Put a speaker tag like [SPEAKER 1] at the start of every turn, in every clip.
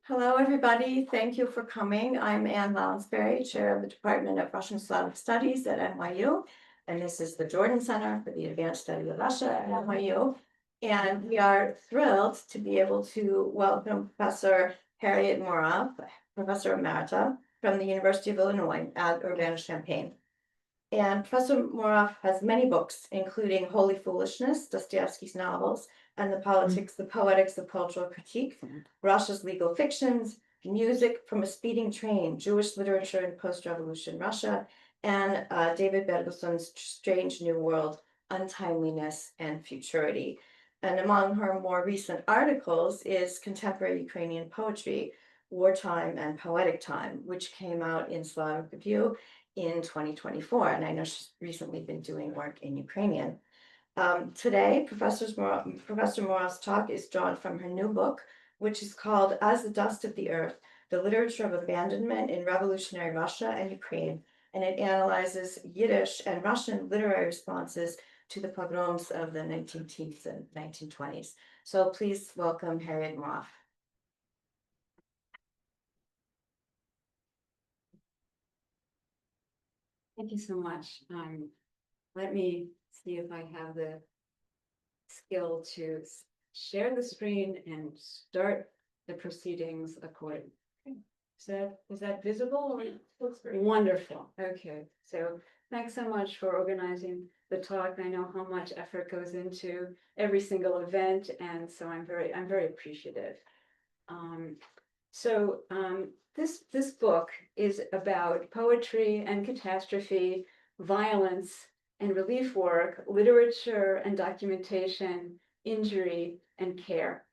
[SPEAKER 1] Hello, everybody. Thank you for coming. I'm Ann Lounsbury, Chair of the Department of Russian Slavic Studies at NYU. And this is the Jordan Center for the Advanced Study of Russia at NYU. And we are thrilled to be able to welcome Professor Harriet Moroff, Professor Emerita from the University of Illinois at Urbana-Champaign. And Professor Moroff has many books, including Holy Foolishness, Dostoevsky's novels, and the Politics, the Poetics of Cultural Critique, Russia's Legal Fictions, Music from a Speeding Train, Jewish Literature in Post-Revolution Russia, and David Bergelson's Strange New World, Untimeliness and Futurity. And among her more recent articles is Contemporary Ukrainian Poetry, Wartime and Poetic Time, which came out in Slavic Review in 2024. And I know she's recently been doing work in Ukrainian. Today, Professor Moroff's talk is drawn from her new book, which is called As the Dust of the Earth, The Literature of Abandonment in Revolutionary Russia and Ukraine, and it analyzes Yiddish and Russian literary responses to the pogroms of the 19th and 1920s. So please welcome Harriet Moroff.
[SPEAKER 2] Thank you so much. Let me see if I have the skill to share the screen and start the proceedings accordingly. Is that visible? Wonderful. Okay, so thanks so much for organizing the talk. I know how much effort goes into every single event, and so I'm very appreciative. This book is about poetry and catastrophe, violence and relief work, literature and documentation, injury and care.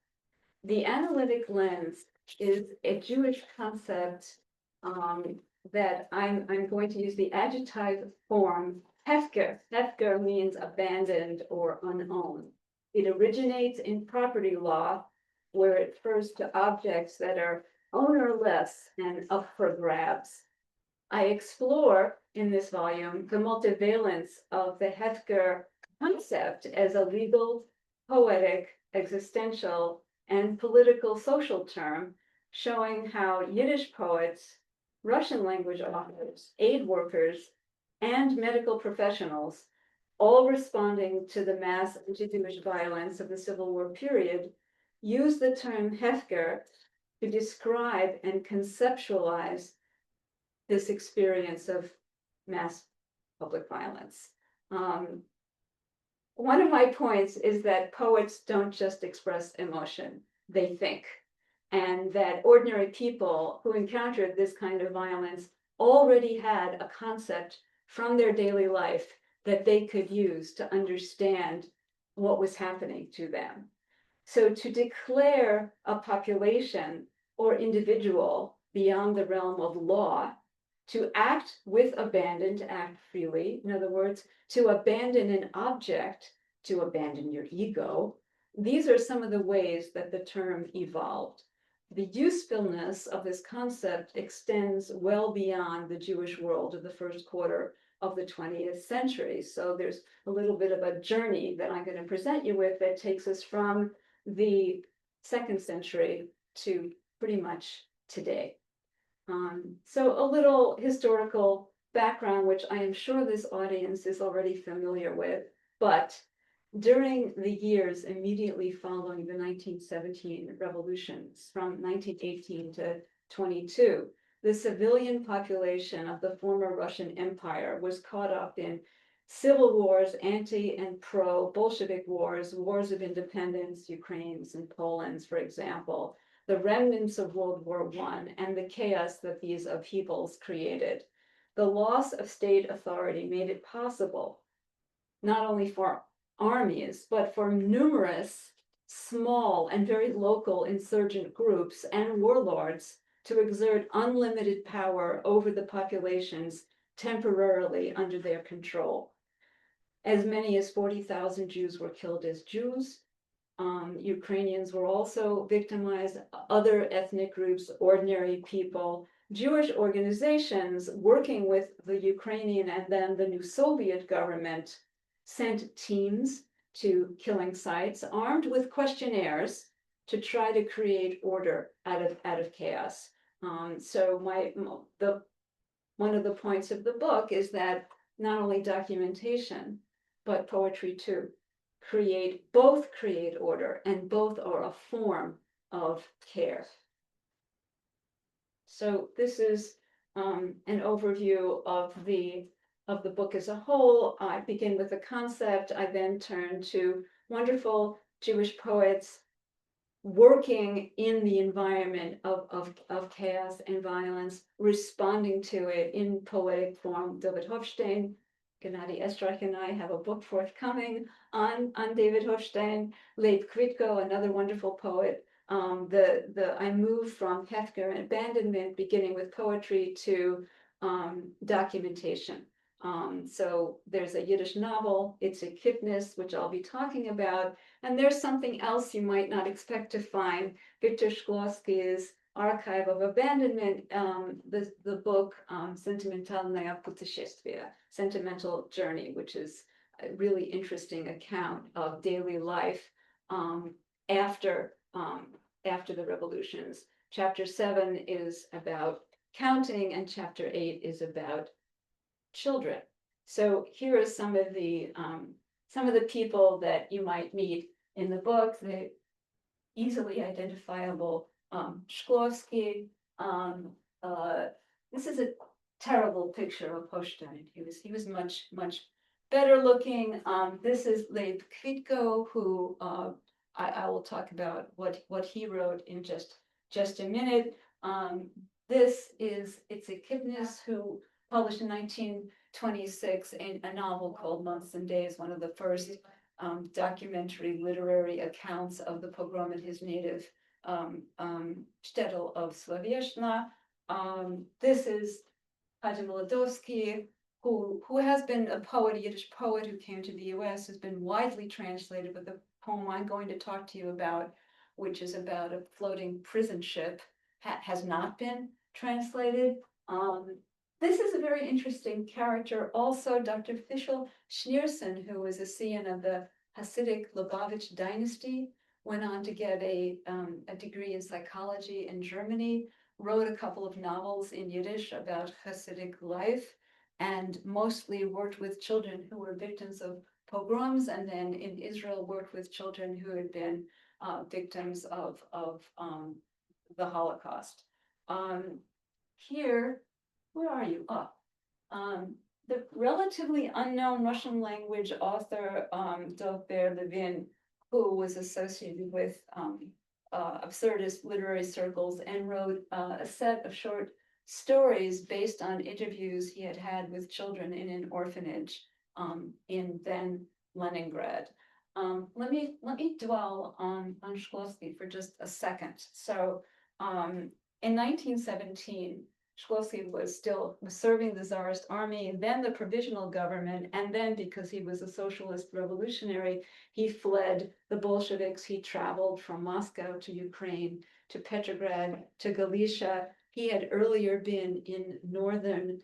[SPEAKER 2] The analytic lens is a Jewish concept that I'm going to use the adjective form hefker. Hefker means abandoned or unowned. It originates in property law, where it refers to objects that are ownerless and up for grabs. I explore in this volume the multivalence of the hefker concept as a legal, poetic, existential, and political social term, showing how Yiddish poets, Russian language authors, aid workers, and medical professionals, all responding to the mass anti-Jewish violence of the Civil War period, use the term hefker to describe and conceptualize this experience of mass public violence. One of my points is that poets don't just express emotion, they think, and that ordinary people who encountered this kind of violence already had a concept from their daily life that they could use to understand what was happening to them. So to declare a population or individual beyond the realm of law, to act with abandon, to act freely, in other words, to abandon an object, to abandon your ego, these are some of the ways that the term evolved. The usefulness of this concept extends well beyond the Jewish world of the first quarter of the 20th century. So there's a little bit of a journey that I'm going to present you with that takes us from the 2nd century to pretty much today. So a little historical background, which I am sure this audience is already familiar with, but during the years immediately following the 1917 revolutions, from 1918 to 22, the civilian population of the former Russian Empire was caught up in civil wars, anti and pro-Bolshevik wars, wars of independence, Ukraine's and Poland's, for example, the remnants of World War I, and the chaos that these upheavals created. The loss of state authority made it possible, not only for armies, but for numerous small and very local insurgent groups and warlords to exert unlimited power over the populations temporarily under their control. As many as 40,000 Jews were killed as Jews. Ukrainians were also victimized, other ethnic groups, ordinary people, Jewish organizations working with the Ukrainian and then the new Soviet government sent teams to killing sites armed with questionnaires to try to create order out of chaos. So one of the points of the book is that not only documentation, but poetry too, both create order, and both are a form of care. So this is an overview of the book as a whole. I begin with the concept. I then turn to wonderful Jewish poets working in the environment of chaos and violence, responding to it in poetic form. David Hofstein, Gennady Estrach and I have a book forthcoming on David Hofstein. Leib Kvitko, another wonderful poet. I moved from hefker and abandonment, beginning with poetry, to documentation. So there's a Yiddish novel, It's a Kipnis, which I'll be talking about. And there's something else you might not expect to find. Victor Shklovsky's Archive of Abandonment, the book Sentimentalnaya Puteshestvia, Sentimental Journey, which is a really interesting account of daily life after the revolutions. Chapter 7 is about counting, and chapter 8 is about children. So here are some of the people that you might meet in the book. The easily identifiable Shklovsky. This is a terrible picture of Hofstein. He was much better looking. This is Leib Kvitko, who I will talk about what he wrote in just a minute. This is Itzik Kipnis, who published in 1926 a novel called Months and Days, one of the first documentary literary accounts of the pogrom in his native shtetl of Slaveshna. This is Haji Miladowski, who has been a poet, a Yiddish poet who came to the US, has been widely translated, but the poem I'm going to talk to you about, which is about a floating prison ship, has not been translated. This is a very interesting character. Also, Dr. Fischl Schneerson, who was a scion of the Hasidic Lubavitch dynasty, went on to get a degree in psychology in Germany, wrote a couple of novels in Yiddish about Hasidic life, and mostly worked with children who were victims of pogroms, and then in Israel worked with children who had been victims of the Holocaust. Here, where are you? The relatively unknown Russian language author, Dov-Ber Levin, who was associated with absurdist literary circles and wrote a set of short stories based on interviews he had had with children in an orphanage in then Leningrad. Let me dwell on Shklovsky for just a second. So in 1917, Shklovsky was serving the Tsarist army, then the provisional government, and then because he was a socialist revolutionary, he fled the Bolsheviks. He traveled from Moscow to Ukraine, to Petrograd, to Galicia. He had earlier been in northern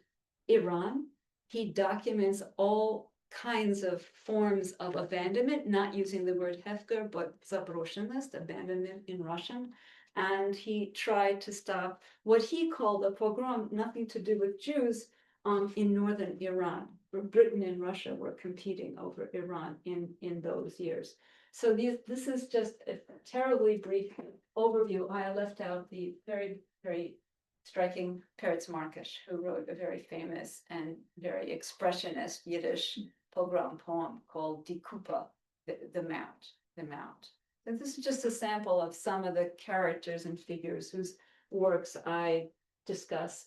[SPEAKER 2] Iran. He documents all kinds of forms of abandonment, not using the word hefker, but zabroshenность, abandonment in Russian. And he tried to stop what he called a pogrom, nothing to do with Jews, in northern Iran. Britain and Russia were competing over Iran in those years. So this is just a terribly brief overview. I left out the very, very striking Peretz Markish, who wrote a very famous and very expressionist Yiddish pogrom poem called Die Kupa, the Mount. And this is just a sample of some of the characters and figures whose works I discuss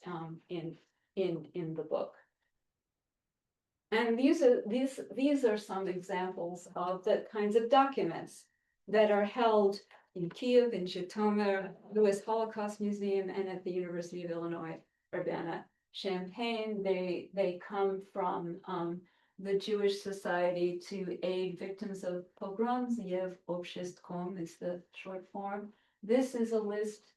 [SPEAKER 2] in the book. And these are some examples of the kinds of documents that are held in Kiev, in Zhytomyr, Lewis Holocaust Museum, and at the University of Illinois Urbana-Champaign. They come from the Jewish Society to Aid Victims of Pogroms. Yev Obshestkom is the short form. This is a list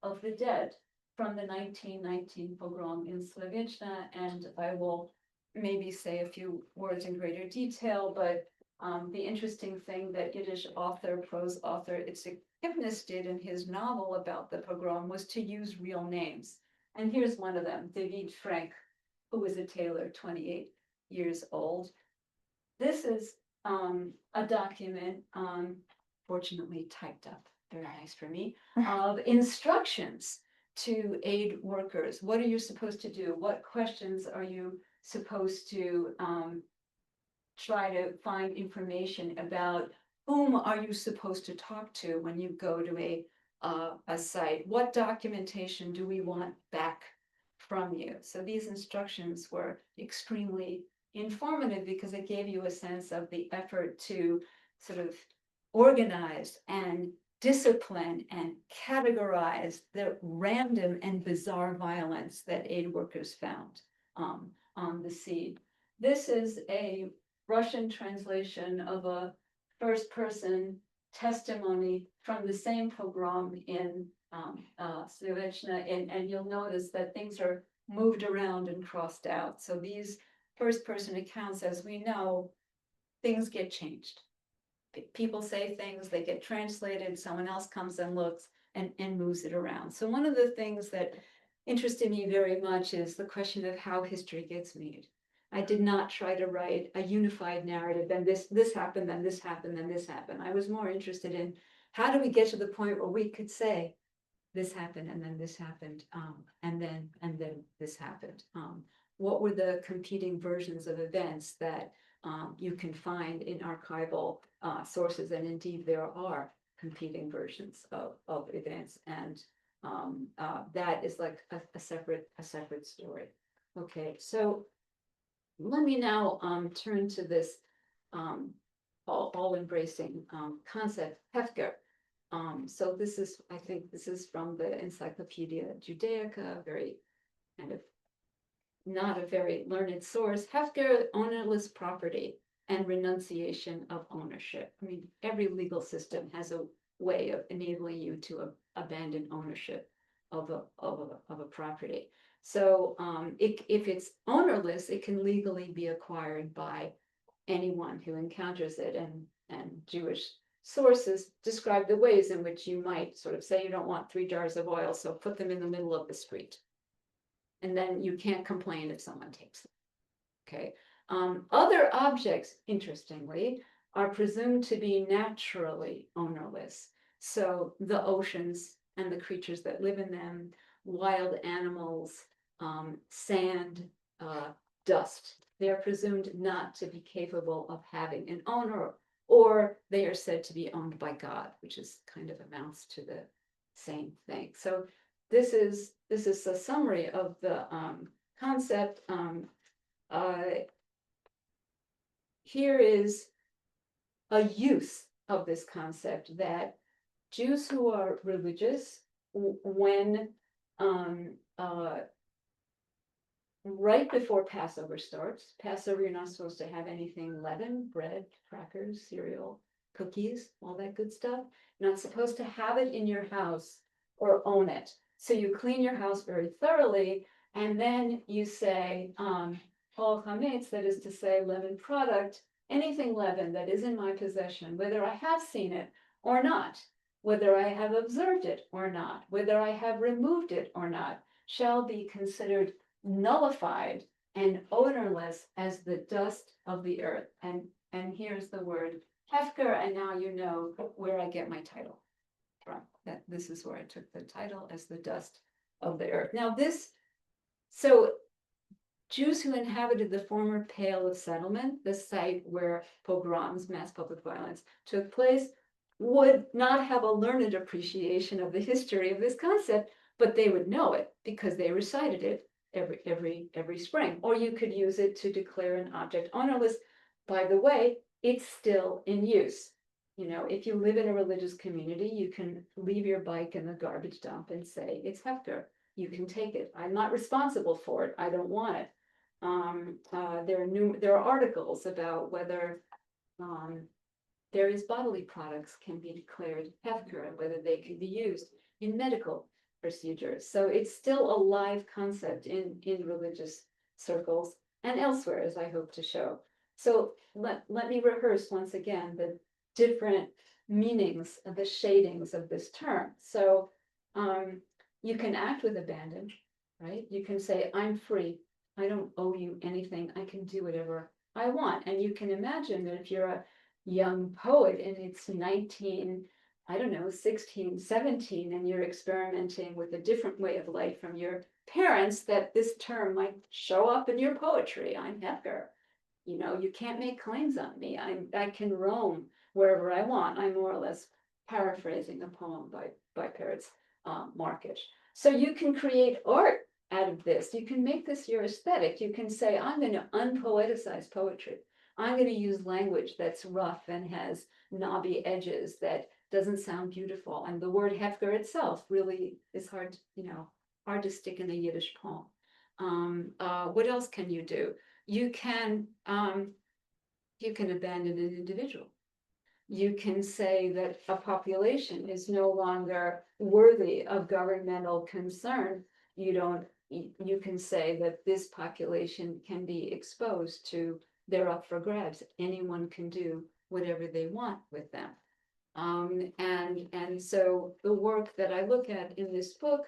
[SPEAKER 2] of the dead from the 1919 pogrom in Slaveshna, and I will maybe say a few words in greater detail, but The interesting thing that Yiddish author, prose author, Itzik Kipnis did in his novel about the pogrom was to use real names. And here's one of them, David Frank, who was a tailor, 28 years old. This is a document, fortunately typed up, very nice for me, of instructions to aid workers. What are you supposed to do? What questions are you supposed to try to find information about? Whom are you supposed to talk to when you go to a site? What documentation do we want back from you? So these instructions were extremely informative because it gave you a sense of the effort to sort of organize and discipline and categorize the random and bizarre violence that aid workers found on the scene. This is a Russian translation of a first-person testimony from the same pogrom in Slovensia, and you'll notice that things are moved around and crossed out. So these first-person accounts, as we know, things get changed. People say things, they get translated, someone else comes and looks and moves it around. So one of the things that interested me very much is the question of how history gets made. I did not try to write a unified narrative, then this happened, then this happened, then this happened. I was more interested in how do we get to the point where we could say this happened and then this happened, and then this happened. What were the competing versions of events that you can find in archival sources, and indeed there are competing versions of events, and that is like a separate story. Okay, so let me now turn to this all-embracing concept, hefker. So this is, I think this is from the Encyclopedia Judaica, very kind of not a very learned source. Hefker, ownerless property and renunciation of ownership. I mean, every legal system has a way of enabling you to abandon ownership of a property. So if it's ownerless, it can legally be acquired by anyone who encounters it, and Jewish sources describe the ways in which you might sort of say you don't want 3 jars of oil, so put them in the middle of the street. And then you can't complain if someone takes them. Okay. Other objects, interestingly, are presumed to be naturally ownerless. So the oceans and the creatures that live in them, wild animals, sand, dust, they're presumed not to be capable of having an owner, or they are said to be owned by God, which is kind of amounts to the same thing. So this is a summary of the concept. Here is a use of this concept that Jews who are religious, when right before Passover starts, Passover, you're not supposed to have anything leavened, bread, crackers, cereal, cookies, all that good stuff. You're not supposed to have it in your house or own it. So you clean your house very thoroughly, and then you say, all chametz, that is to say, leavened product, anything leavened that is in my possession, whether I have seen it or not, whether I have observed it or not, whether I have removed it or not, shall be considered nullified and ownerless as the dust of the earth. And here's the word hefker, and now you know where I get my title from. That this is where I took the title, as the dust of the earth. Now so Jews who inhabited the former Pale of Settlement, the site where pogroms, mass public violence, took place, would not have a learned appreciation of the history of this concept, but they would know it because they recited it every spring. Or you could use it to declare an object ownerless. By the way, it's still in use. You know, if you live in a religious community, you can leave your bike in the garbage dump and say it's hefker. You can take it. I'm not responsible for it. I don't want it. There are articles about whether various bodily products can be declared hefker and whether they can be used in medical procedures. So it's still a live concept in religious circles and elsewhere, as I hope to show. So let me rehearse once again the different meanings of the shadings of this term. So you can act with abandon, right? You can say, I'm free. I don't owe you anything. I can do whatever I want. And you can imagine that if you're a young poet and it's 19, I don't know, 16, 17, and you're experimenting with a different way of life from your parents, that this term might show up in your poetry. I'm hefker. You know, you can't make claims on me. I can roam wherever I want. I'm more or less paraphrasing a poem by Peretz Markish. So you can create art out of this. You can make this your aesthetic. You can say, I'm going to unpoeticize poetry. I'm going to use language that's rough and has knobby edges that doesn't sound beautiful. And the word hefker itself really is hard, hard to stick in a Yiddish poem. What else can you do? You can abandon an individual. You can say that a population is no longer worthy of governmental concern. You can say that this population can be exposed to, they're up for grabs. Anyone can do whatever they want with them. And so the work that I look at in this book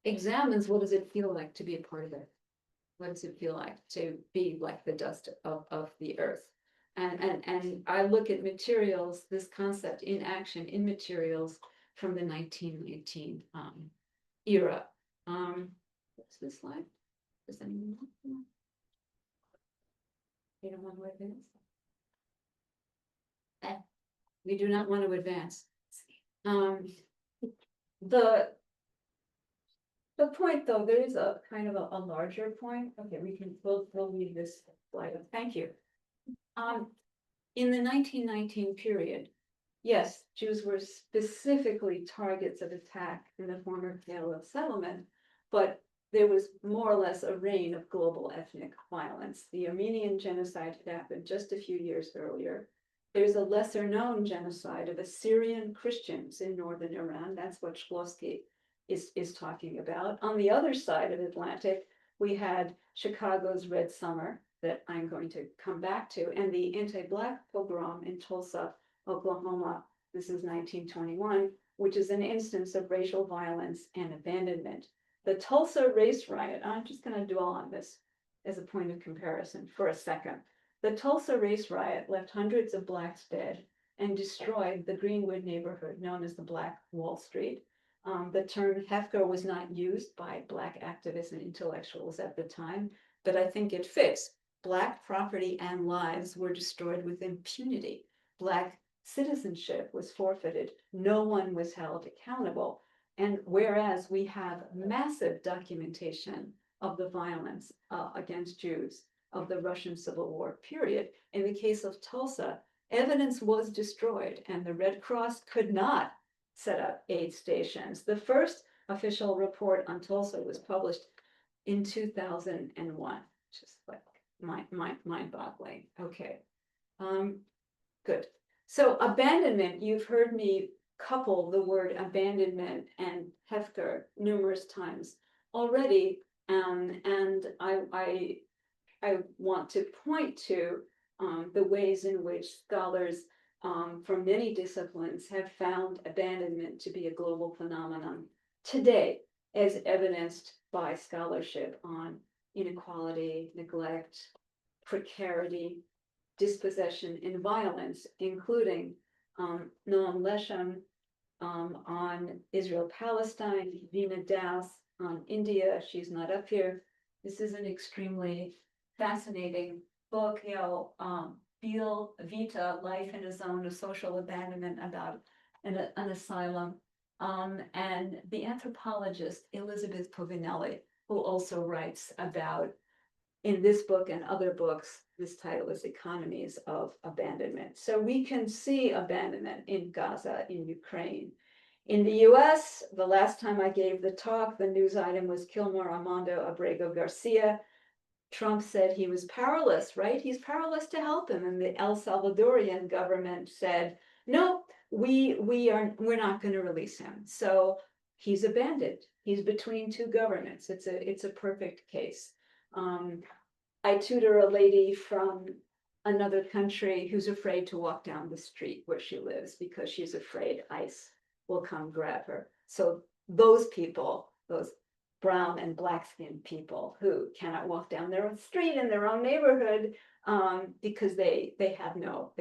[SPEAKER 2] examines what does it feel like to be a part of it. What does it feel like to be like the dust of the earth? And I look at materials, this concept in action in materials from the 1919 era. What's this slide? Does anyone want? You don't want to advance? We do not want to advance. The point, though, there is a kind of a larger point. Okay, we'll leave this slide up. Thank you. In the 1919 period, yes, Jews were specifically targets of attack in the former Pale of settlement, but there was more or less a reign of global ethnic violence. The Armenian genocide had happened just a few years earlier. There's a lesser known genocide of Assyrian Christians in northern Iran. That's what Shklovsky is talking about. On the other side of the Atlantic, we had Chicago's Red Summer that I'm going to come back to, and the anti-Black pogrom in Tulsa, Oklahoma. This is 1921, which is an instance of racial violence and abandonment. The Tulsa race riot, I'm just going to dwell on this as a point of comparison for a second. The Tulsa race riot left hundreds of Blacks dead and destroyed the Greenwood neighborhood known as the Black Wall Street. The term hefker was not used by Black activists and intellectuals at the time, but I think it fits. Black property and lives were destroyed with impunity. Black citizenship was forfeited. No one was held accountable. And whereas we have massive documentation of the violence against Jews of the Russian Civil War period, in the case of Tulsa, evidence was destroyed and the Red Cross could not set up aid stations. The first official report on Tulsa was published in 2001, just like mind-boggling. Okay, good. So abandonment, you've heard me couple the word abandonment and hefker numerous times already, and I want to point to the ways in which scholars from many disciplines have found abandonment to be a global phenomenon today, as evidenced by scholarship on inequality, neglect, precarity, dispossession, and violence, including Noam Leshem on Israel-Palestine, Vina Das on India. She's not up here. This is an extremely fascinating book, Feel Vita, Life in a Zone of Social Abandonment, about an asylum. And the anthropologist Elizabeth Povinelli, who also writes about, in this book and other books, this title is Economies of Abandonment. So we can see abandonment in Gaza, in Ukraine. In the US, the last time I gave the talk, the news item was Kilmore Armando Abrego Garcia. Trump said he was powerless, right? He's powerless to help him. And the El Salvadorian government said, no, we're not going to release him. So he's abandoned. He's between two governments. It's a perfect case. I tutor a lady from another country who's afraid to walk down the street where she lives because she's afraid ICE will come grab her. So those people, those brown and black skinned people who cannot walk down their own street in their own neighborhood, because they have no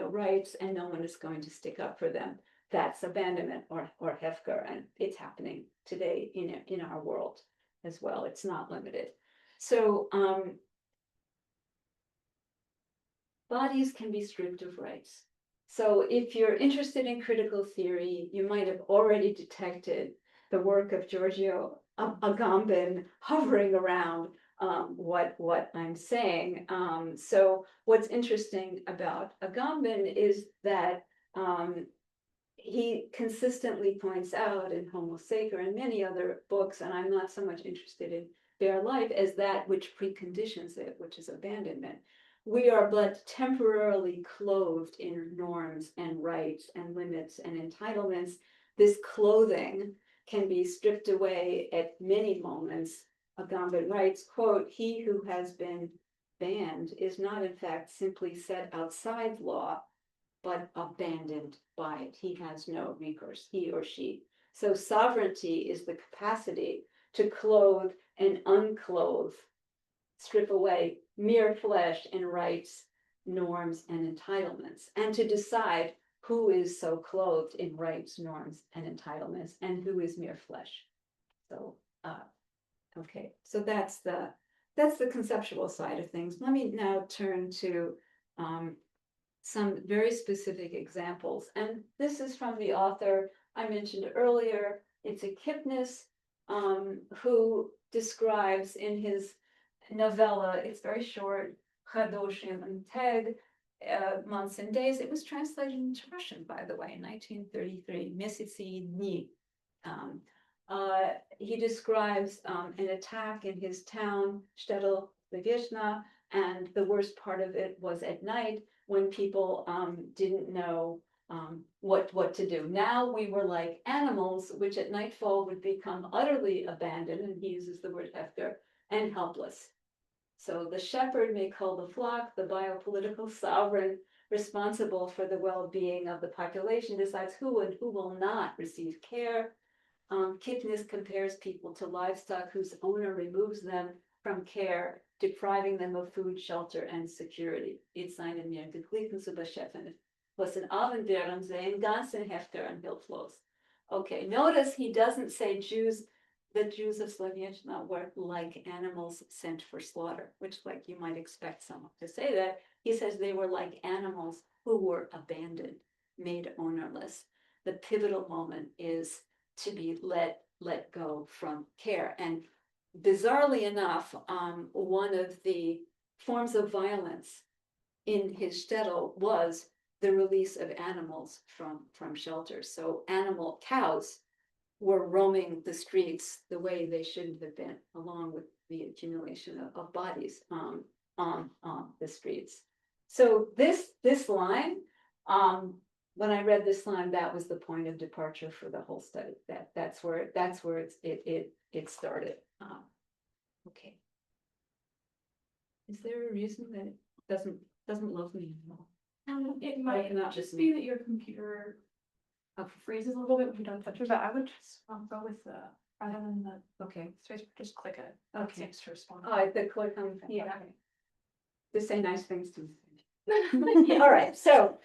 [SPEAKER 2] rights and no one is going to stick up for them. That's abandonment or hefker, and it's happening today in our world as well. It's not limited. So bodies can be stripped of rights. So if you're interested in critical theory, you might have already detected the work of Giorgio Agamben hovering around what I'm saying. So what's interesting about Agamben is that he consistently points out in Homo Sacer and many other books, and I'm not so much interested in bare life as that which preconditions it, which is abandonment. We are but temporarily clothed in norms and rights and limits and entitlements. This clothing can be stripped away at many moments. Agamben writes, quote, "He who has been banned is not in fact simply set outside law, but abandoned by it. He has no recourse, he or she." So sovereignty is the capacity to clothe and unclothe, strip away mere flesh and rights, norms, and entitlements, and to decide who is so clothed in rights, norms, and entitlements, and who is mere flesh. So, okay, so that's the conceptual side of things. Let me now turn to some very specific examples, and this is from the author I mentioned earlier. It's a Kipnis who describes in his novella, it's very short, Chadoshim and Teg, Months and Days. It was translated into Russian, by the way, in 1933, Mesyaci Dni. He describes an attack in his town, Shtetl Levishna, and the worst part of it was at night when people didn't know what to do. Now we were like animals, which at nightfall would become utterly abandoned, and he uses the word hefker, and helpless. So the shepherd may call the flock, the biopolitical sovereign responsible for the well-being of the population decides who and who will not receive care. Kipnis compares people to livestock whose owner removes them from care, depriving them of food, shelter, and security. It's seinen mir geglichen zu beschäftigen, was in Abend wären sie in ganzen Hefker and hilflos. Okay, notice he doesn't say the Jews of Slovenija were like animals sent for slaughter, which like you might expect someone to say that. He says they were like animals who were abandoned, made ownerless. The pivotal moment is to be let go from care. And bizarrely enough, one of the forms of violence in his shtetl was the release of animals from shelters. So cows were roaming the streets the way they shouldn't have been, along with the accumulation of bodies on the streets. So this line, when I read this line, that was the point of departure for the whole study. That's where it started. Okay. Is there a reason that it doesn't love me anymore?
[SPEAKER 3] It might not just be that your computer freezes a little bit when you don't touch it, but I would just go with the rather than the
[SPEAKER 2] Okay.
[SPEAKER 3] space, just click it.
[SPEAKER 2] Okay.
[SPEAKER 3] It seems to respond.
[SPEAKER 2] Oh, the click on, yeah.
[SPEAKER 3] Okay.
[SPEAKER 2] To say nice things to me. All right, so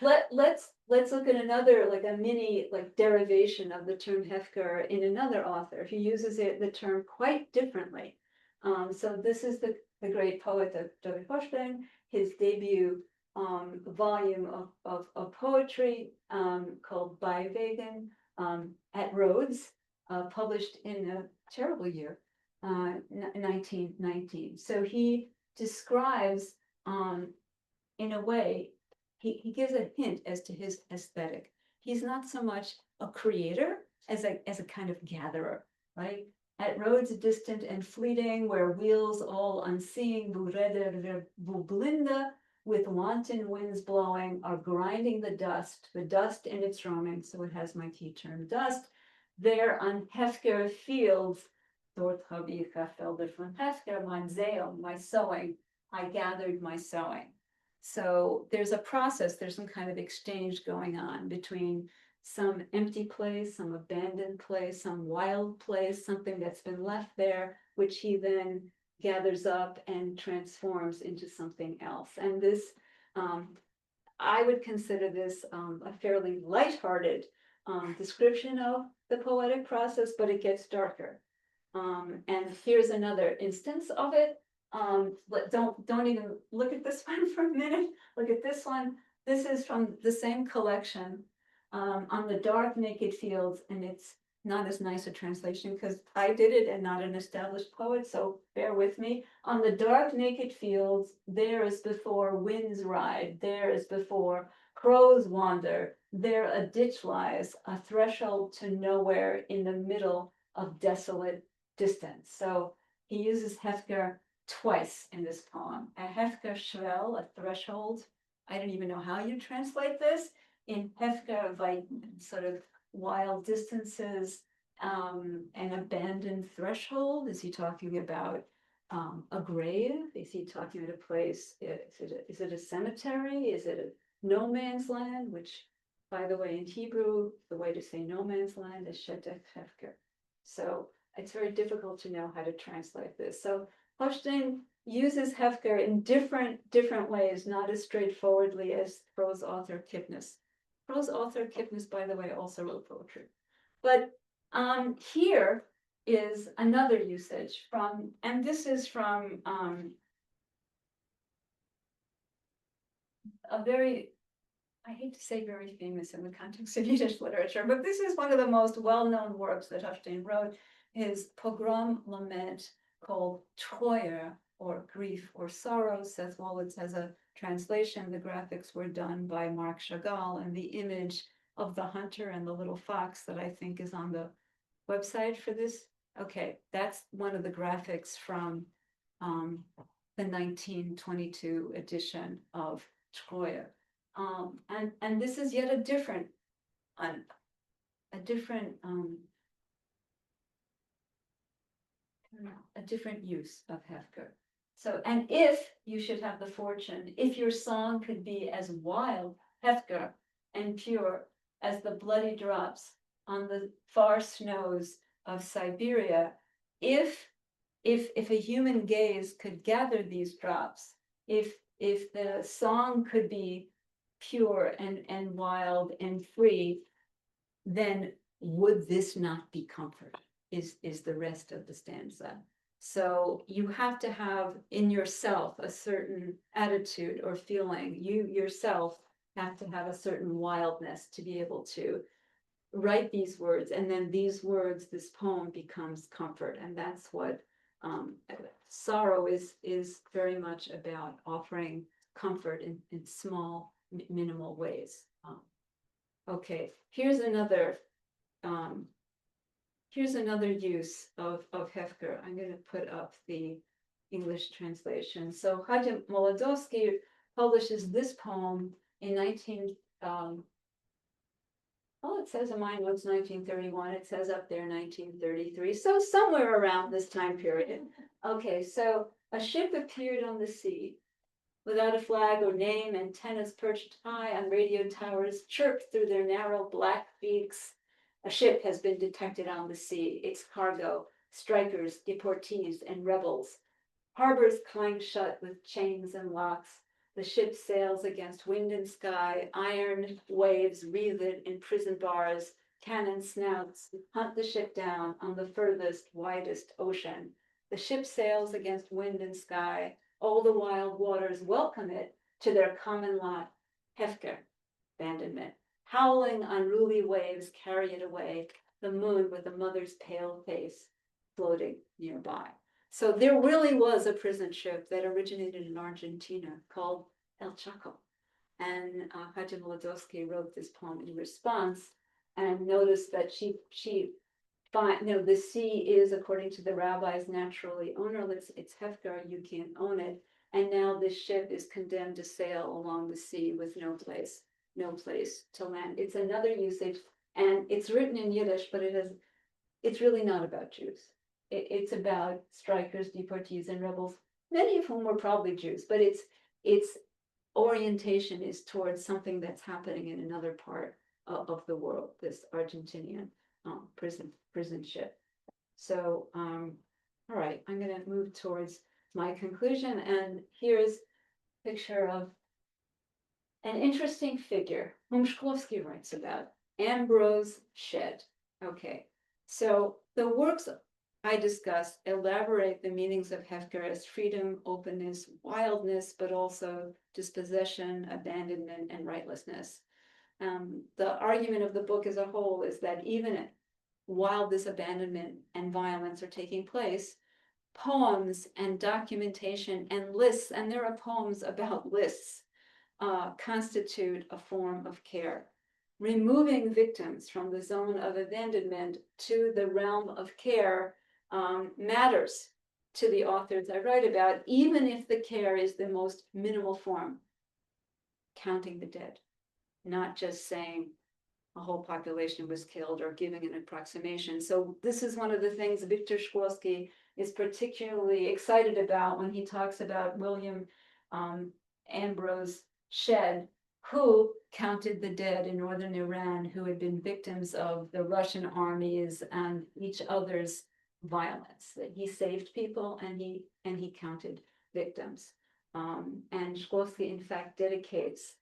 [SPEAKER 2] let's look at another, like a mini derivation of the term hefker in another author who uses the term quite differently. So this is the great poet of David Hochstein, his debut volume of poetry called By Wegen at Rhodes, published in a terrible year, 1919. So he describes in a way, he gives a hint as to his aesthetic. He's not so much a creator as a kind of gatherer, right? At roads distant and fleeting, where wheels all unseeing, blinde, with wanton winds blowing, are grinding the dust in its roaming, so it has my key term, dust, there on hefker fields, dort habe ich Felder von hefker, mein Säen, my sewing, I gathered my sewing. So there's a process, there's some kind of exchange going on between some empty place, some abandoned place, some wild place, something that's been left there, which he then gathers up and transforms into something else. And this, I would consider this a fairly lighthearted description of the poetic process, but it gets darker. And here's another instance of it. But don't even look at this one for a minute. Look at this one. This is from the same collection, on the dark naked fields, and it's not as nice a translation because I did it and not an established poet, so bear with me. On the dark naked fields, there is before winds ride, there is before crows wander, there a ditch lies, a threshold to nowhere in the middle of desolate distance. So he uses hefker twice in this poem. A hefker schwell, a threshold. I don't even know how you translate this. In hefker, like sort of wild distances, an abandoned threshold. Is he talking about a grave? Is he talking about a place? Is it a cemetery? Is it a no man's land? Which, by the way, in Hebrew, the way to say no man's land is shedek hefker. So it's very difficult to know how to translate this. So Hochstein uses hefker in different ways, not as straightforwardly as prose author Kipnis. Prose author Kipnis, by the way, also wrote poetry. But here is another usage from, and this is from a very, I hate to say very famous in the context of Yiddish literature, but this is one of the most well-known works that Hochstein wrote, his pogrom lament called Treuer, or grief or sorrow. Seth Wolitz has a translation. The graphics were done by Marc Chagall, and the image of the hunter and the little fox that I think is on the website for this. Okay, that's one of the graphics from the 1922 edition of Treuer. And this is yet a different use of hefker. So, and if you should have the fortune, if your song could be as wild, hefker, and pure as the bloody drops on the far snows of Siberia, if a human gaze could gather these drops, if the song could be pure and wild and free, then would this not be comfort? Is the rest of the stanza. So you have to have in yourself a certain attitude or feeling. You yourself have to have a certain wildness to be able to write these words. And then these words, this poem becomes comfort. And that's what sorrow is very much about, offering comfort in small, minimal ways. Okay, here's another use of hefker. I'm going to put up the English translation. So Hadim Molodowski publishes this poem in it says in mine was 1931. It says up there 1933. So somewhere around this time period. Okay, so a ship appeared on the sea without a flag or name, antennas perched high on radio towers chirped through their narrow black beaks. A ship has been detected on the sea, its cargo, strikers, deportees, and rebels. Harbors clang shut with chains and locks. The ship sails against wind and sky, iron waves wreathed in prison bars, cannon snouts hunt the ship down on the furthest, widest ocean. The ship sails against wind and sky, all the wild waters welcome it to their common lot, hefker, abandonment. Howling unruly waves carry it away, the moon with a mother's pale face floating nearby. So there really was a prison ship that originated in Argentina called El Chaco. And Hadim Molodowski wrote this poem in response, and noticed that the sea is, according to the rabbis, naturally ownerless. It's hefker, you can't own it. And now this ship is condemned to sail along the sea with no place to land. It's another usage, and it's written in Yiddish, but it's really not about Jews. it's about strikers, deportees, and rebels, many of whom were probably Jews, but its orientation is towards something that's happening in another part of the world, this Argentinian prison ship. So, all right, I'm gonna move towards my conclusion, and here's a picture of an interesting figure whom Shklovsky writes about, Ambrose Shed. Okay, so the works I discussed elaborate the meanings of hefker as freedom, openness, wildness, but also dispossession, abandonment, and rightlessness. The argument of the book as a whole is that even while this abandonment and violence are taking place, poems and documentation and lists, and there are poems about lists, constitute a form of care. Removing victims from the zone of abandonment to the realm of care matters to the authors I write about, even if the care is the most minimal form, counting the dead, not just saying a whole population was killed or giving an approximation. So this is one of the things Viktor Shklovsky is particularly excited about when he talks about William Ambrose Shed, who counted the dead in northern Iran who had been victims of the Russian armies and each other's violence. That he saved people and he counted victims. And Shklovsky, in fact, dedicates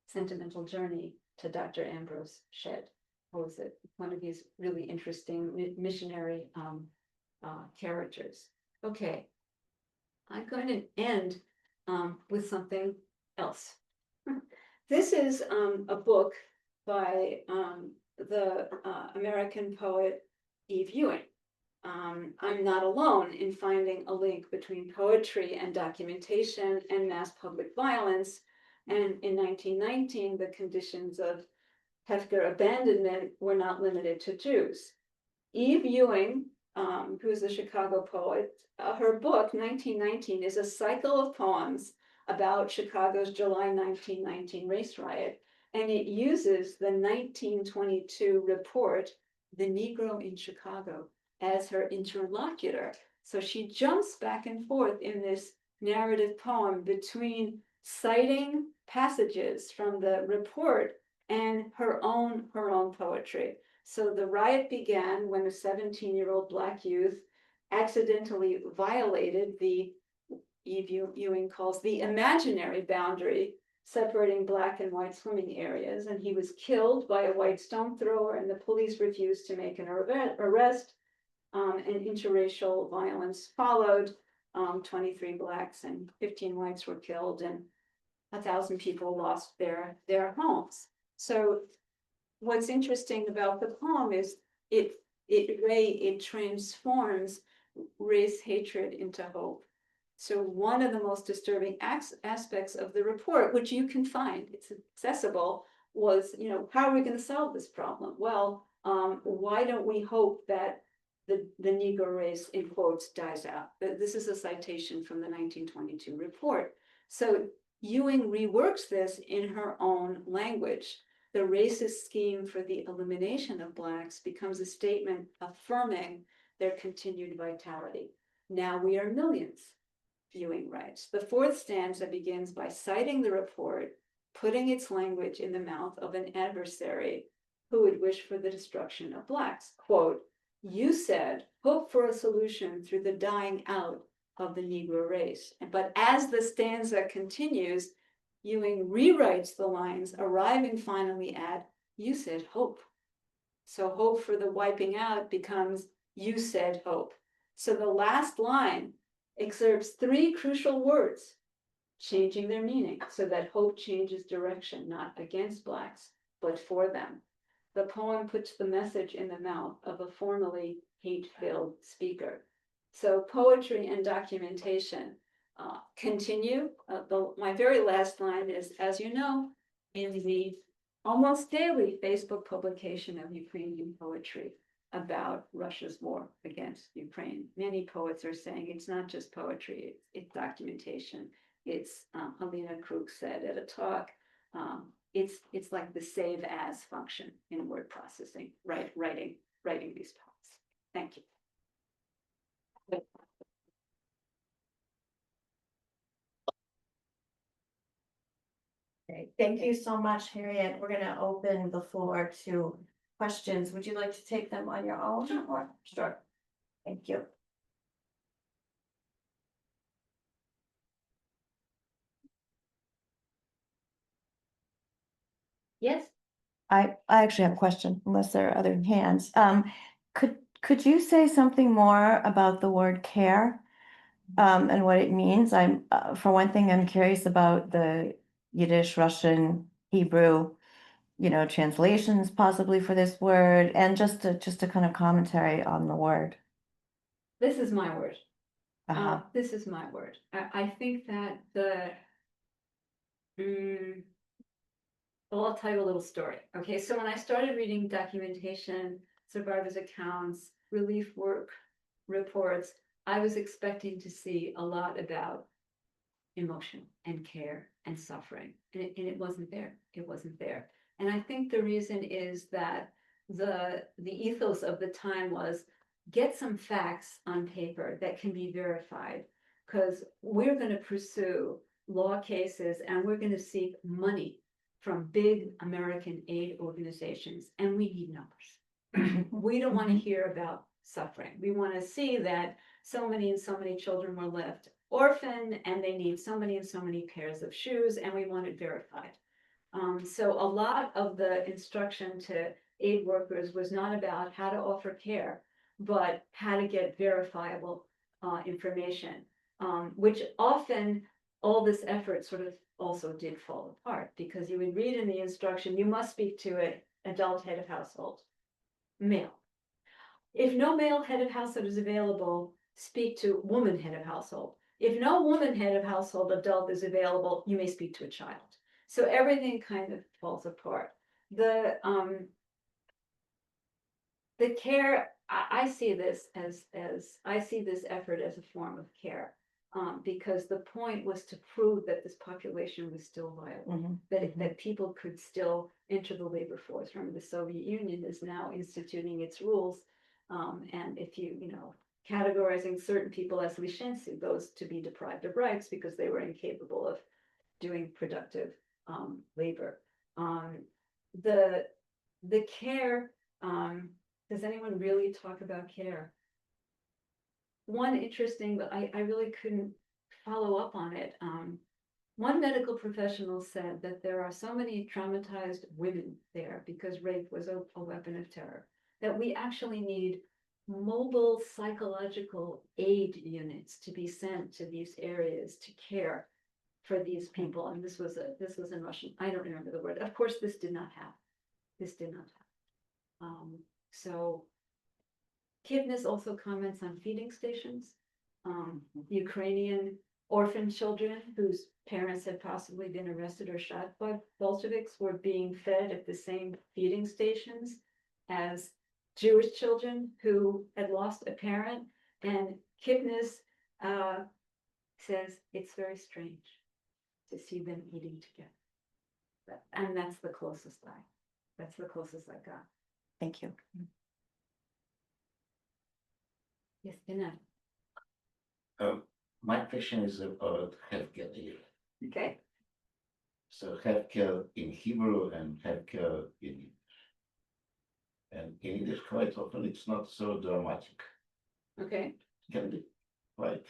[SPEAKER 2] Sentimental Journey to Dr. Ambrose Shed, who was one of these really interesting missionary characters. Okay, I'm going to end with something else. This is a book by the American poet Eve Ewing. I'm not alone in finding a link between poetry and documentation and mass public violence. And in 1919, the conditions of hefker abandonment were not limited to Jews. Eve Ewing, who's a Chicago poet, her book, 1919, is a cycle of poems about Chicago's July 1919 race riot, and it uses the 1922 report, The Negro in Chicago, as her interlocutor. So she jumps back and forth in this narrative poem between citing passages from the report and her own poetry. So the riot began when a 17-year-old Black youth accidentally violated the Eve Ewing calls the imaginary boundary separating Black and white swimming areas, and he was killed by a white stone thrower, and the police refused to make an arrest, and interracial violence followed. 23 Blacks and 15 whites were killed, and 1,000 people lost their homes. So what's interesting about the poem is it transforms race hatred into hope. So one of the most disturbing aspects of the report, which you can find, it's accessible, was, how are we going to solve this problem? Well, why don't we hope that the Negro race, in quotes, dies out? This is a citation from the 1922 report. So Ewing reworks this in her own language. The racist scheme for the elimination of Blacks becomes a statement affirming their continued vitality. Now we are millions, Ewing writes. The fourth stanza begins by citing the report, putting its language in the mouth of an adversary who would wish for the destruction of Blacks. Quote, "You said, hope for a solution through the dying out of the Negro race." But as the stanza continues, Ewing rewrites the lines, arriving finally at, "You said hope." So hope for the wiping out becomes, "You said hope." So the last line exerts three crucial words, changing their meaning so that hope changes direction, not against Blacks, but for them. The poem puts the message in the mouth of a formerly hate-filled speaker. So poetry and documentation continue. My very last line is, as you know, in the almost daily Facebook publication of Ukrainian poetry about Russia's war against Ukraine. Many poets are saying it's not just poetry, it's documentation. It's Helena Krug said at a talk, it's like the save as function in word processing, writing these poems. Thank you.
[SPEAKER 1] Okay, thank you so much, Harriet. We're gonna open the floor to questions. Would you like to take them on your own or? Sure. Thank you.
[SPEAKER 2] Yes,
[SPEAKER 1] I actually have a question, unless there are other hands. Could you say something more about the word care? And what it means? For one thing, I'm curious about the Yiddish, Russian, Hebrew, translations possibly for this word, and just a kind of commentary on the word.
[SPEAKER 2] this is my word.
[SPEAKER 1] Uh-huh.
[SPEAKER 2] This is my word. I think that well, I'll tell you a little story. Okay, so when I started reading documentation, survivors' accounts, relief work reports, I was expecting to see a lot about emotion and care and suffering, and it wasn't there. It wasn't there. And I think the reason is that the ethos of the time was get some facts on paper that can be verified, because we're going to pursue law cases and we're going to seek money from big American aid organizations, and we need numbers. We don't want to hear about suffering. We want to see that so many and so many children were left orphan and they need so many and so many pairs of shoes, and we want it verified. So a lot of the instruction to aid workers was not about how to offer care, but how to get verifiable information, which often all this effort sort of also did fall apart, because you would read in the instruction, you must speak to an adult head of household, male. If no male head of household is available, speak to woman head of household. If no woman head of household adult is available, you may speak to a child. So everything kind of falls apart. The care, I see this as I see this effort as a form of care, because the point was to prove that this population was still viable, that people could still enter the labor force. Remember, the Soviet Union is now instituting its rules, and if categorizing certain people as lishensu, those to be deprived of rights because they were incapable of doing productive labor. The care. Does anyone really talk about care? One interesting, but I really couldn't follow up on it. One medical professional said that there are so many traumatized women there because rape was a weapon of terror, that we actually need mobile psychological aid units to be sent to these areas to care for these people. And this was in Russian. I don't remember the word. Of course, this did not happen. So Kivnis also comments on feeding stations. Ukrainian orphan children whose parents had possibly been arrested or shot by Bolsheviks were being fed at the same feeding stations as Jewish children who had lost a parent. And Kivnis says it's very strange to see them eating together. And that's the closest I got.
[SPEAKER 1] Thank you.
[SPEAKER 2] Yes, Dina.
[SPEAKER 4] My question is about hefker.
[SPEAKER 2] Okay.
[SPEAKER 4] So hefker in Hebrew and hefker in Yiddish. And in Yiddish, quite often it's not so dramatic.
[SPEAKER 2] Okay.
[SPEAKER 4] It can be quite,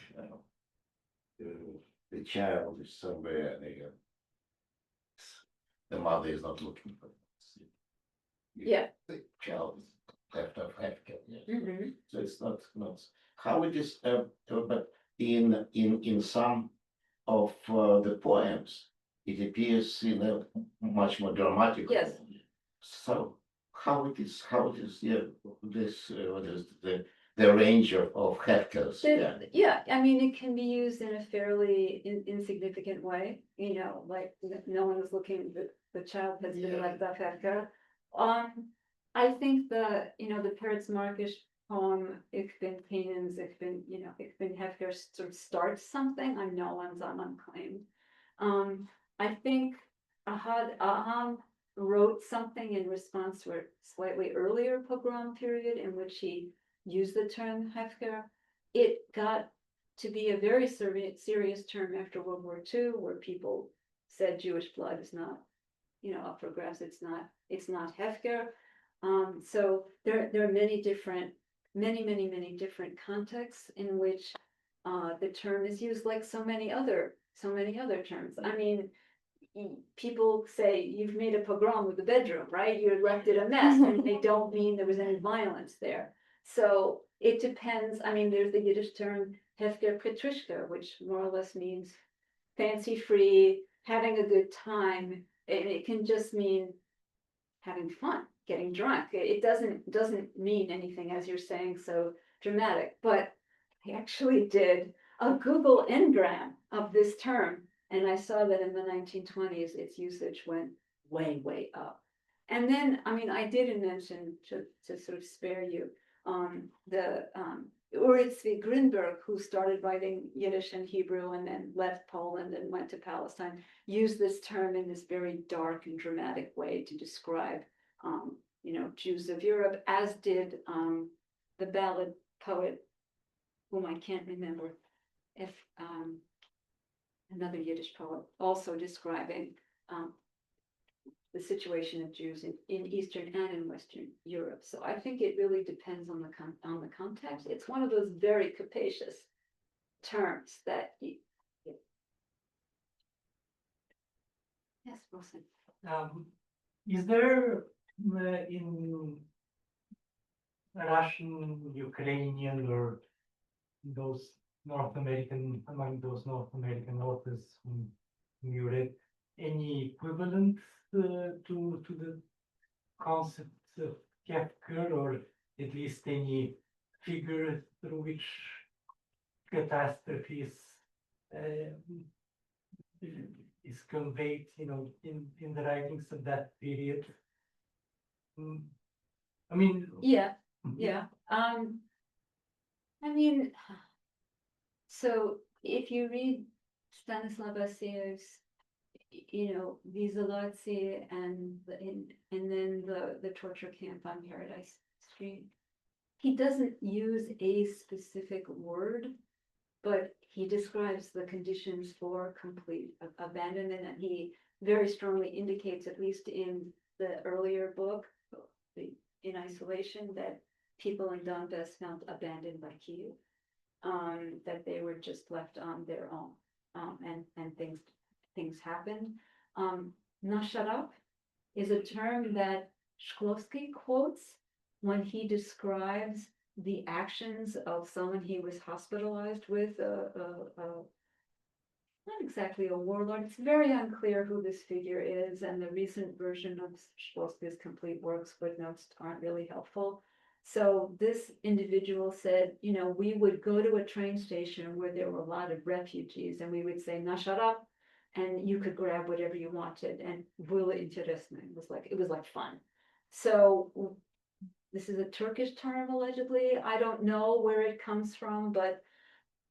[SPEAKER 4] the child is somewhere, and the mother is not looking for it.
[SPEAKER 2] Yeah.
[SPEAKER 4] The child is left of hefker. Yes.
[SPEAKER 2] Mm-hmm.
[SPEAKER 4] So it's not how it is, but in some of the poems, it appears in a much more dramatic.
[SPEAKER 2] Yes.
[SPEAKER 4] Way. So how it is, yeah, this what is the range of hefkers?
[SPEAKER 2] Yeah, I mean, it can be used in a fairly insignificant way, like no one is looking, the child has been left off hefker. I think the Peretz Markish poem, Ich bin Canaan's, Ich bin hefker, sort of starts something. I know one's unclaimed. I think Aham wrote something in response to a slightly earlier pogrom period in which he used the term hefker. it got to be a very serious term after World War II, where people said Jewish blood is not, up for grabs. It's not hefker. So there are many different contexts in which the term is used, like so many other terms. I mean, people say you've made a pogrom with the bedroom, right? You left it a mess, and they don't mean there was any violence there. So it depends. I mean, there's the Yiddish term hefker petrishka, which more or less means fancy free, having a good time. It can just mean having fun, getting drunk. It doesn't mean anything, as you're saying, so dramatic. But I actually did a Google Ngram of this term, and I saw that in the 1920s, its usage went way up. And then, I mean, I did mention, to sort of spare you, the Uri Grinberg, who started writing Yiddish and Hebrew and then left Poland and went to Palestine, used this term in this very dark and dramatic way to describe, Jews of Europe, as did the ballad poet, whom I can't remember, if another Yiddish poet, also describing the situation of Jews in Eastern and in Western Europe. So I think it really depends on the context. It's one of those very capacious terms that yes, Wilson.
[SPEAKER 5] Is there in Russian, Ukrainian, or those among those North American authors whom you read, any equivalent to the concept of hefker, or at least any figure through which catastrophe is conveyed, in the writings of that period? I mean,
[SPEAKER 2] Yeah. I mean, so if you read Stanislav Vasilyev's, Vizolație and then the torture camp on Paradise Street, he doesn't use a specific word, but he describes the conditions for complete abandonment, and he very strongly indicates, at least in the earlier book, In Isolation, that people in Donbass felt abandoned by Kyiv, that they were just left on their own, and things happened. Nasharab is a term that Shklovsky quotes when he describes the actions of someone he was hospitalized with, not exactly a warlord. It's very unclear who this figure is, and the recent version of Shklovsky's complete works footnotes aren't really helpful. So this individual said, we would go to a train station where there were a lot of refugees, and we would say, Nasharab, and you could grab whatever you wanted, and было интересно. It was like fun. So this is a Turkish term, allegedly. I don't know where it comes from, but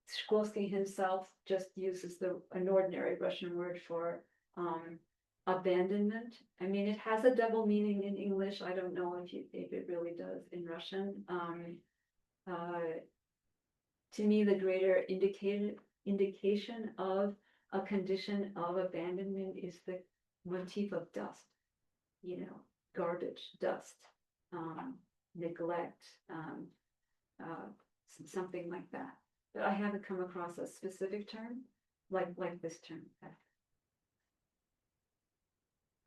[SPEAKER 2] Shklovsky himself just uses an ordinary Russian word for abandonment. I mean, it has a double meaning in English. I don't know if it really does in Russian. To me, the greater indication of a condition of abandonment is the motif of dust, garbage, dust, neglect, something like that. But I haven't come across a specific term like this term.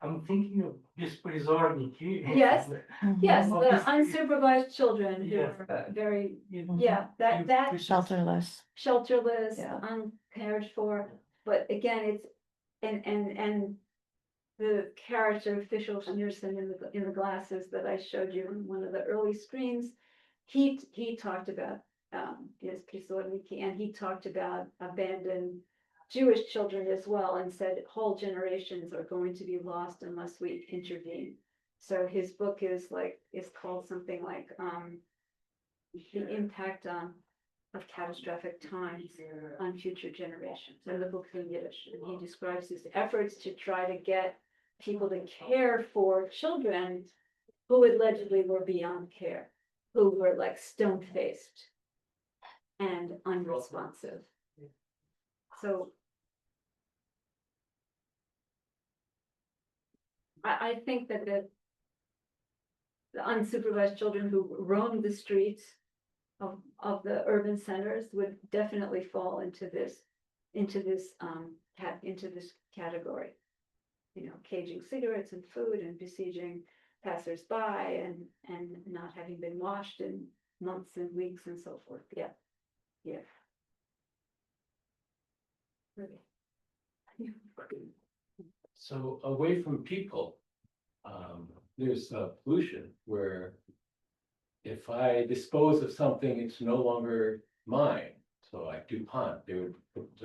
[SPEAKER 5] I'm thinking of besprizorniki.
[SPEAKER 2] Yes, yes, the
[SPEAKER 5] Obviously,
[SPEAKER 2] unsupervised children who
[SPEAKER 5] Yes.
[SPEAKER 2] are very,
[SPEAKER 5] you-
[SPEAKER 2] that
[SPEAKER 1] Shelterless.
[SPEAKER 2] shelterless,
[SPEAKER 1] Yeah.
[SPEAKER 2] uncared for. But again, it's and the character official Schneerson in the glasses that I showed you in one of the early screens, he talked about his Prisodniki, and he talked about abandoned Jewish children as well, and said whole generations are going to be lost unless we intervene. So his book is called something like the impact of catastrophic times on future generations. And the book's in Yiddish, and he describes his efforts to try to get people to care for children who allegedly were beyond care, who were like stone-faced. and unresponsive. So I think that the unsupervised children who roam the streets of the urban centers would definitely fall into this category. You know, caging cigarettes and food and besieging passersby and not having been washed in months and weeks and so forth. Yeah. Really.
[SPEAKER 6] So away from people, there's pollution where if I dispose of something, it's no longer mine. So like DuPont, they would put,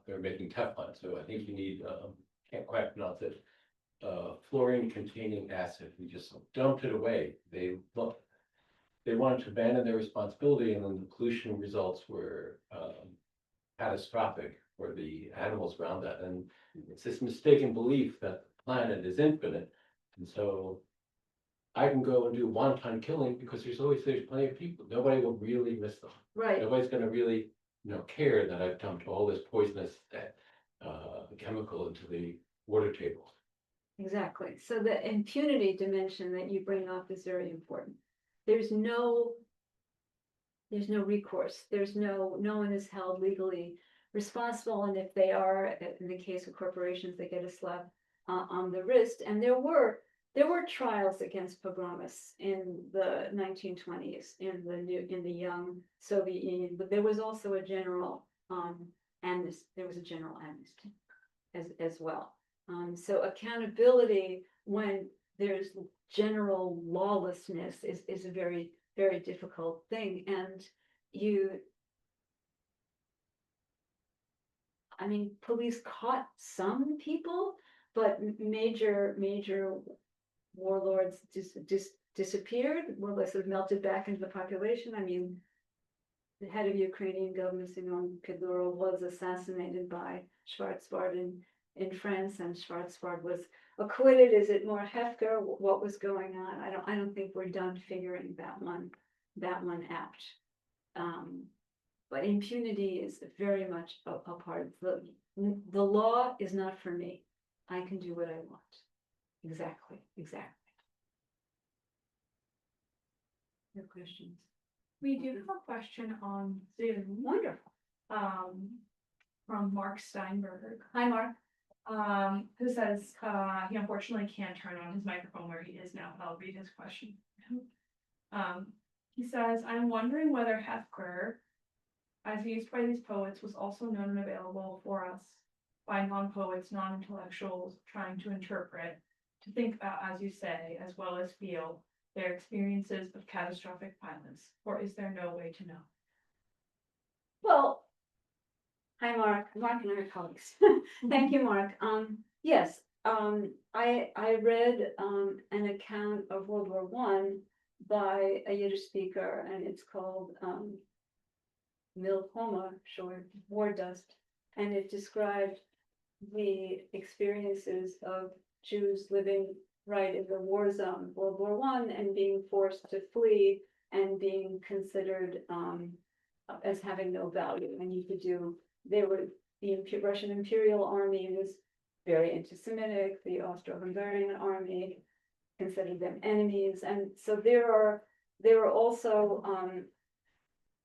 [SPEAKER 6] they're making Teflon, so I think you need, can't quite pronounce it, fluorine containing acid. We just dumped it away. They wanted to abandon their responsibility, and then the pollution results were catastrophic for the animals around that. And it's this mistaken belief that the planet is infinite. And so I can go and do wanton killing because there's plenty of people. Nobody will really miss them.
[SPEAKER 2] Right.
[SPEAKER 6] Nobody's gonna really, care that I've dumped all this poisonous chemical into the water table.
[SPEAKER 2] Exactly. So the impunity dimension that you bring up is very important. There's no recourse. No one is held legally responsible, and if they are, in the case of corporations, they get a slap on the wrist. And there were trials against pogromists in the 1920s in the young Soviet Union, but there was also a general amnesty. There was a general amnesty as well. So accountability when there's general lawlessness is a very, very difficult thing. And police caught some people, but major warlords disappeared, more or less sort of melted back into the population. I mean, the head of Ukrainian government, Simeon Peduro, was assassinated by Schwarzbard in France, and Schwarzbard was acquitted. Is it more hefker? What was going on? I don't think we're done figuring that one out. But impunity is very much a part of the law is not for me. I can do what I want. Exactly. No questions.
[SPEAKER 3] We do have a question on Zoom,
[SPEAKER 2] Wonderful.
[SPEAKER 3] from Mark Steinberg,
[SPEAKER 2] Hi, Mark.
[SPEAKER 3] who says, he unfortunately can't turn on his microphone where he is now, but I'll read his question. He says, I'm wondering whether hefker, as used by these poets, was also known and available for us by non-poets, non-intellectuals trying to interpret, to think about, as you say, as well as feel their experiences of catastrophic violence, or is there no way to know?
[SPEAKER 2] Well, hi, Mark. Mark and I are colleagues. Thank you, Mark. Yes, I read an account of World War I by a Yiddish speaker, and it's called Milchoma, short war dust, and it described the experiences of Jews living right in the war zone, World War I, and being forced to flee and being considered as having no value. And the Russian Imperial Army was very anti-Semitic. The Austro-Hungarian Army considered them enemies, and so there are also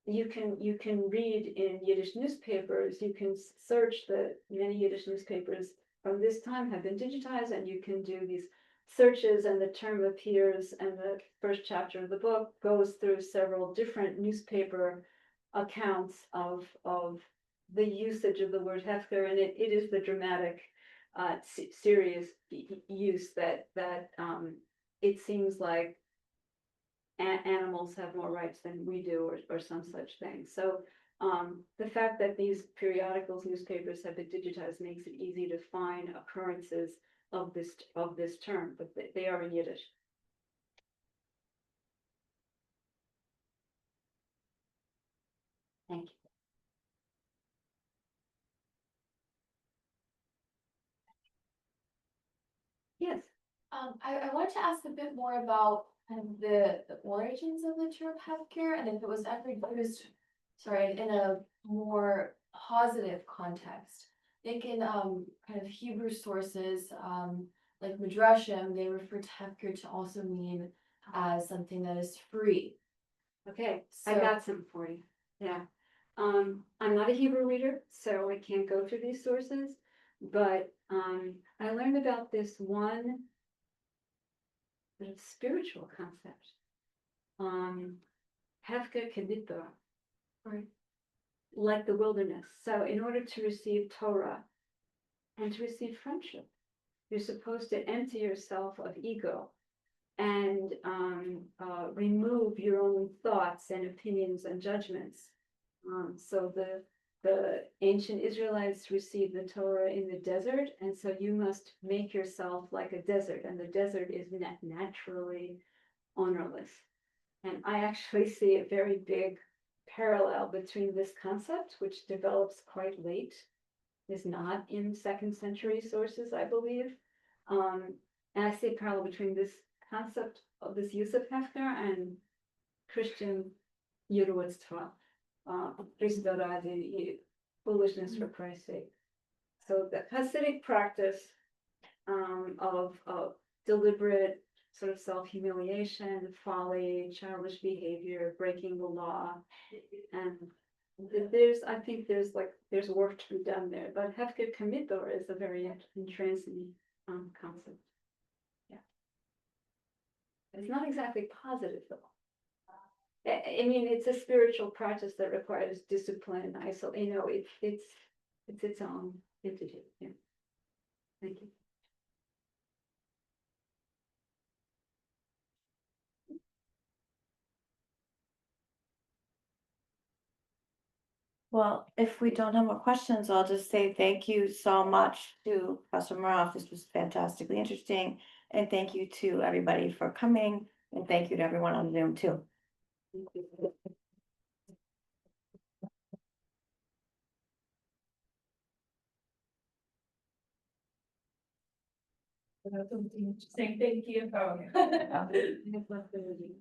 [SPEAKER 2] you can read in Yiddish newspapers. You can search the many Yiddish newspapers from this time have been digitized, and you can do these searches, and the term appears, and the first chapter of the book goes through several different newspaper accounts of the usage of the word hefker, and it is the dramatic serious use that it seems like animals have more rights than we do, or some such thing. So the fact that these periodicals, newspapers have been digitized makes it easy to find occurrences of this term, but they are in Yiddish. Thank you. Yes.
[SPEAKER 7] I wanted to ask a bit more about kind of the origins of the term hefker, and if it was ever used sorry, in a more positive context. I think in kind of Hebrew sources, like Midrashim, they refer to hefker to also mean as something that is free.
[SPEAKER 2] Okay, I
[SPEAKER 7] So-
[SPEAKER 2] got some for you, yeah. I'm not a Hebrew reader, so I can't go through these sources, but, I learned about this one sort of spiritual concept. Hefker keditah, or like the wilderness. So in order to receive Torah and to receive friendship, you're supposed to empty yourself of ego and remove your own thoughts and opinions and judgments. So the ancient Israelites received the Torah in the desert, and so you must make yourself like a desert, and the desert is naturally ownerless. And I actually see a very big parallel between this concept, which develops quite late, is not in second century sources, I believe. And I see a parallel between this concept of this use of hefker and Christian Yiddish, foolishness for Christ's sake. So the Hasidic practice of deliberate sort of self-humiliation, folly, childish behavior, breaking the law, and I think there's work to be done there. But hefker kamidor is a very entrancing concept. Yeah, it's not exactly positive though. I mean, it's a spiritual practice that requires discipline, it's its own entity, yeah. Thank you.
[SPEAKER 1] Well, if we don't have more questions, I'll just say thank you so much to Professor Maroff. This was fantastically interesting. And thank you to everybody for coming. And thank you to everyone on Zoom too.
[SPEAKER 2] Thank you.
[SPEAKER 3] Saying thank you.
[SPEAKER 2] I have left the meeting.